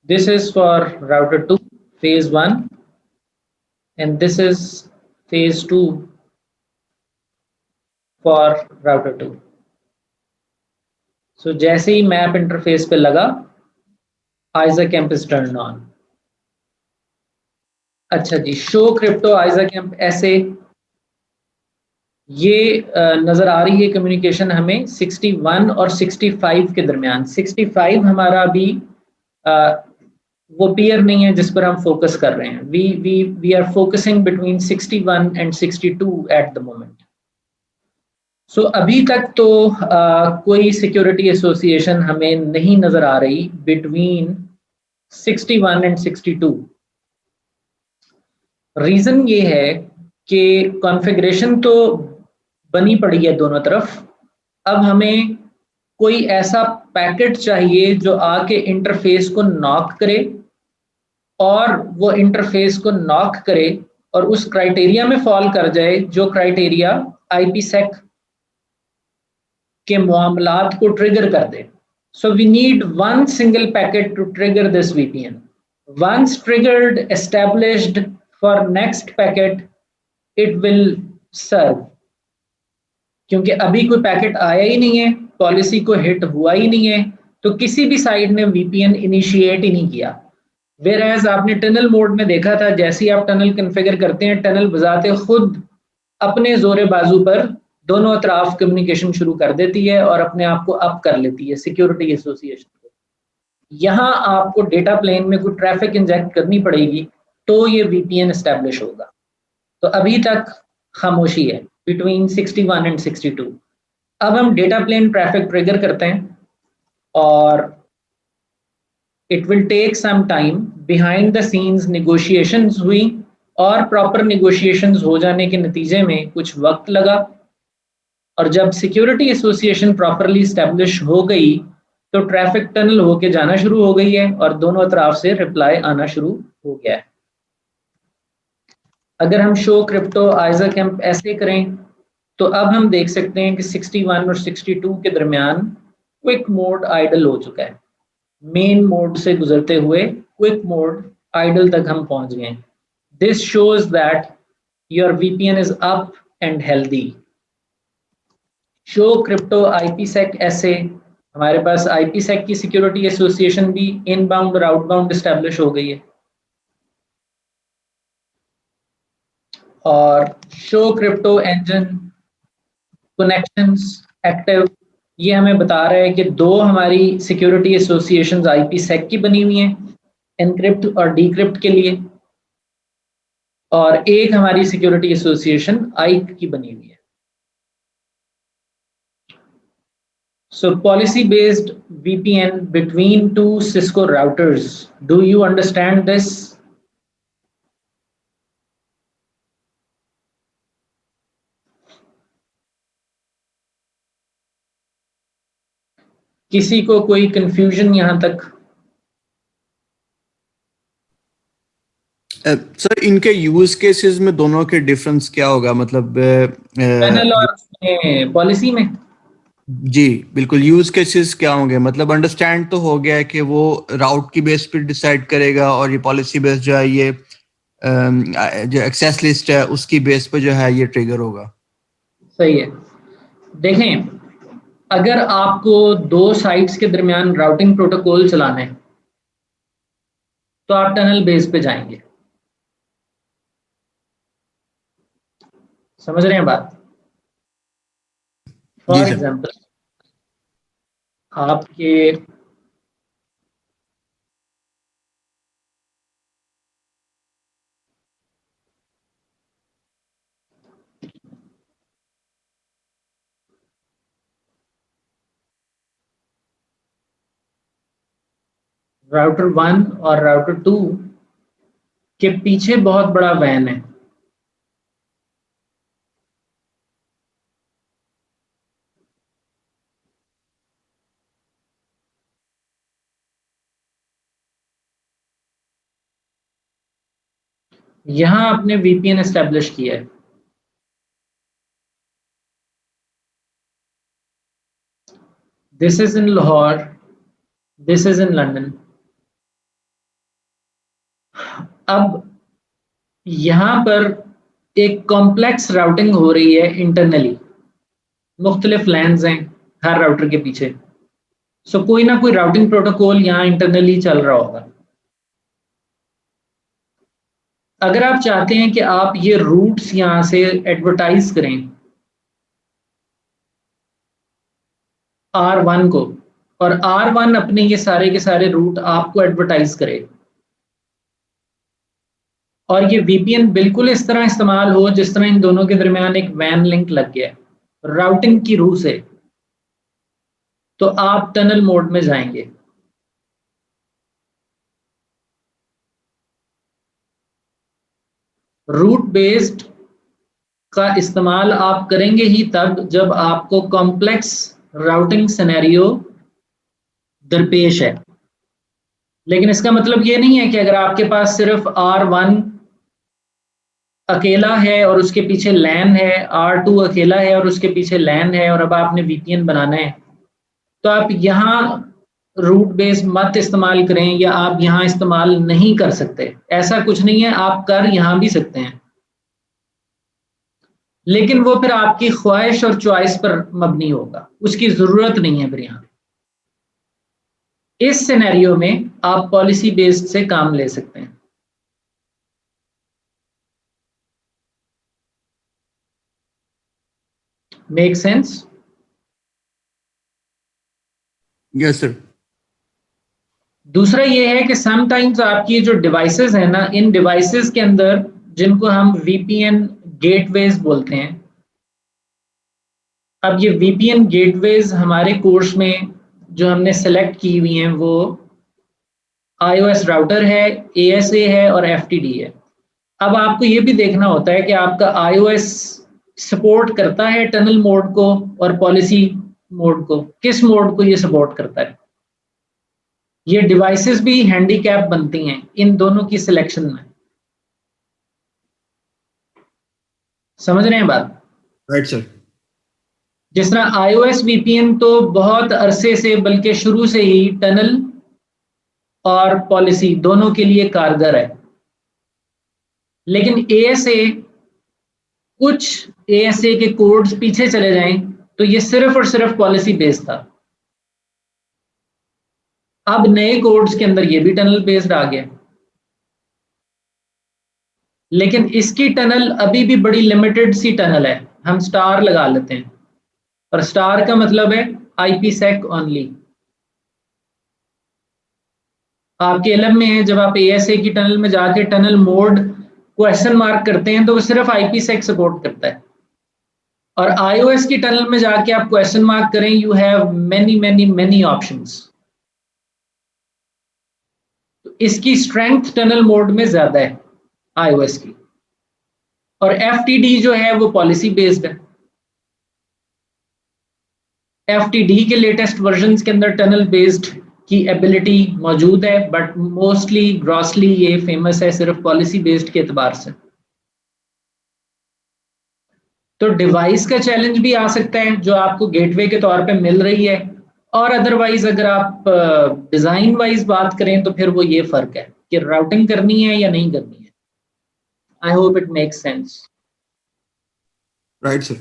This is for router 2, phase 1, and this is phase 2 for router 2. So जैसे ही map interface पे लगा, ISACamp is turned on. अच्छा जी, show crypto ISACamp ऐसे ये नजर आ रही है कम्युनिकेशन हमें 61 और 65 के दरमियान। 65 हमारा अभी वो पेयर नहीं है जिस पर हम फोकस कर रहे हैं। We are focusing between 61 and 62 at the moment. So अभी तक तो कोई सिक्योरिटी एसोसिएशन हमें नहीं नजर आ रही बिटवीन 61 एंड 62। रीजन ये है कि कॉन्फ़िगरेशन तो बनी पड़ी है दोनों तरफ। अब हमें कोई ऐसा पैकेट चाहिए जो आके इंटरफेस को नॉक करे और वो इंटरफेस को नॉक करे और उस क्राइटेरिया में फॉल कर जाए जो क्राइटेरिया आईपीसेक के मामलात को ट्रिगर कर दे। So we need one single packet to trigger this VPN. Once triggered, established for next packet, it will serve. क्योंकि अभी कोई पैकेट आया ही नहीं है, पॉलिसी को हिट हुआ ही नहीं है, तो किसी भी साइड ने VPN इनिशिएट ही नहीं किया। वेयर आपने टनल मोड में देखा था, जैसे ही आप टनल कन्फिगर करते हैं, टनल बजाते खुद अपने जोरे बाजू पर दोनों अतराफ कम्युनिकेशन शुरू कर देती है और अपने आप को अप कर लेती है सिक्योरिटी एसोसिएशन को। यहाँ आपको डेटा प्लेन में कोई ट्रैफिक इंजेक्ट करनी पड़ेगी तो ये VPN एस्टेब्लिश होगा। तो अभी तक खामोशी है बिटवीन 61 एंड 62। अब हम डेटा प्लेन ट्रैफिक ट्रिगर करते हैं और it will take some time. Behind the scenes negotiations हुई और प्रॉपर नेगोशिएशंस हो जाने के नतीजे में कुछ वक्त लगा, और जब सिक्योरिटी एसोसिएशन प्रॉपरली स्टैब्लिश हो गई तो ट्रैफिक टनल होके जाना शुरू हो गई है और दोनों तरफ से रिप्लाई आना शुरू हो गया है। अगर हम शो क्रिप्टो ISACamp ऐसे करें तो अब हम देख सकते हैं कि 61 और 62 के दरमियान क्विक मोड आइडल हो चुका है। मेन मोड से गुजरते हुए क्विक मोड आइडल तक हम पहुंच गए। This shows that your VPN is up and healthy. Show crypto IPsec ऐसे हमारे पास IPsec की सिक्योरिटी एसोसिएशन भी इनबाउंड और आउटबाउंड एस्टेब्लिश हो गई है। और show crypto engine connections active, ये हमें बता रहा है कि दो हमारी सिक्योरिटी एसोसिएशंस IPsec की बनी हुई हैं एनक्रिप्ट और डीक्रिप्ट के लिए, और एक हमारी सिक्योरिटी एसोसिएशन आइक की बनी हुई है। So policy based VPN between two Cisco routers. Do you understand this? किसी को कोई कंफ्यूजन यहाँ तक? सर इनके यूज केसेस में दोनों के डिफरेंस क्या होगा, मतलब पैनल और पॉलिसी में? जी बिल्कुल, यूज केसेस क्या होंगे, मतलब अंडरस्टैंड तो हो गया है कि वो राउट की बेस पे डिसाइड करेगा और ये पॉलिसी बेस जो है ये जो एक्सेस लिस्ट है उसकी बेस पे जो है ये ट्रिगर होगा। सही है। देखें, अगर आपको दो साइट्स के दरमियान राउटिंग प्रोटोकॉल चलाना है तो आप टनल बेस पे जाएंगे। समझ रहे हैं बात? जी फॉर सर। एग्जाम्पल, आपके राउटर 1 और राउटर 2 के पीछे बहुत बड़ा वैन है। यहां आपने VPN एस्टेब्लिश किया है। This is in Lahore, this is in London. अब यहाँ पर एक कॉम्प्लेक्स राउटिंग हो रही है इंटरनली, मुख्तलिफ लैन्स हैं हर राउटर के पीछे। सो कोई ना कोई राउटिंग प्रोटोकॉल यहाँ इंटरनली चल रहा होगा। अगर आप चाहते हैं कि आप ये रूट्स यहाँ से एडवर्टाइज करें R1 को, और R1 अपने ये सारे के सारे रूट आपको एडवर्टाइज करे, और ये VPN बिल्कुल इस तरह इस्तेमाल हो जिस तरह इन दोनों के दरमियान एक वैन लिंक लग गया है राउटिंग की रूह से, तो आप टनल मोड में जाएंगे। रूट बेस्ड का इस्तेमाल आप करेंगे ही तब जब आपको कॉम्प्लेक्स राउटिंग सिनेरियो दरपेश है। लेकिन इसका मतलब ये नहीं है कि अगर आपके पास सिर्फ R1 अकेला है और उसके पीछे लैन है, R2 अकेला है और उसके पीछे लैन है, और अब आपने VPN बनाना है, तो आप यहाँ रूट बेस्ड मत इस्तेमाल करें या आप यहाँ इस्तेमाल नहीं कर सकते। ऐसा कुछ नहीं है, आप कर यहाँ भी सकते हैं, लेकिन वो फिर आपकी ख्वाहिश और चॉइस पर मबनी होगा, उसकी जरूरत नहीं है फिर यहाँ। इस सिनेरियो में आप पॉलिसी बेस्ड से काम ले सकते हैं। Make sense? Yes sir. दूसरा ये है कि समटाइम्स आपकी जो डिवाइसेस है ना, इन डिवाइसेस के अंदर जिनको हम VPN गेटवेज बोलते हैं, अब ये VPN गेटवेज हमारे कोर्स में जो हमने सेलेक्ट की हुई हैं वो iOS राउटर है, ASA है और FTD है। अब आपको ये भी देखना होता है कि आपका iOS सपोर्ट करता है टनल मोड को और पॉलिसी मोड को, किस मोड को ये सपोर्ट करता है। ये डिवाइसेस भी हैंडीकैप बनती हैं इन दोनों की सिलेक्शन में। समझ रहे हैं बात? Right sir. जिस तरह iOS VPN तो बहुत अरसे से, बल्कि शुरू से ही टनल और पॉलिसी दोनों के लिए कारगर है, लेकिन ASA, कुछ ASA के कोड्स पीछे चले जाएं तो ये सिर्फ और सिर्फ पॉलिसी बेस्ड था। अब नए कोड्स के अंदर ये भी टनल बेस्ड आ गया, लेकिन इसकी टनल अभी भी बड़ी लिमिटेड सी टनल है। हम स्टार लगा लेते हैं, और स्टार का मतलब है IPsec ओनली। आपके इल्म में है, जब आप ASA की टनल में जाके टनल मोड क्वेश्चन मार्क करते हैं तो वो सिर्फ IPsec सपोर्ट करता है, और iOS की टनल में जाके आप क्वेश्चन मार्क करें, you have many many many options. तो इसकी स्ट्रेंथ टनल मोड में ज्यादा है iOS की, और FTD जो है वो पॉलिसी बेस्ड है। FTD के लेटेस्ट वर्जन्स के अंदर टनल बेस्ड की एबिलिटी मौजूद है, बट मोस्टली ग्रॉसली ये फेमस है सिर्फ पॉलिसी बेस्ड के एतबार से। तो डिवाइस का चैलेंज भी आ सकता है जो आपको गेटवे के तौर पे मिल रही है, और अदरवाइज अगर आप डिजाइन वाइज बात करें तो फिर वो ये फर्क है कि राउटिंग करनी है या नहीं करनी है। I hope it makes sense. Right sir.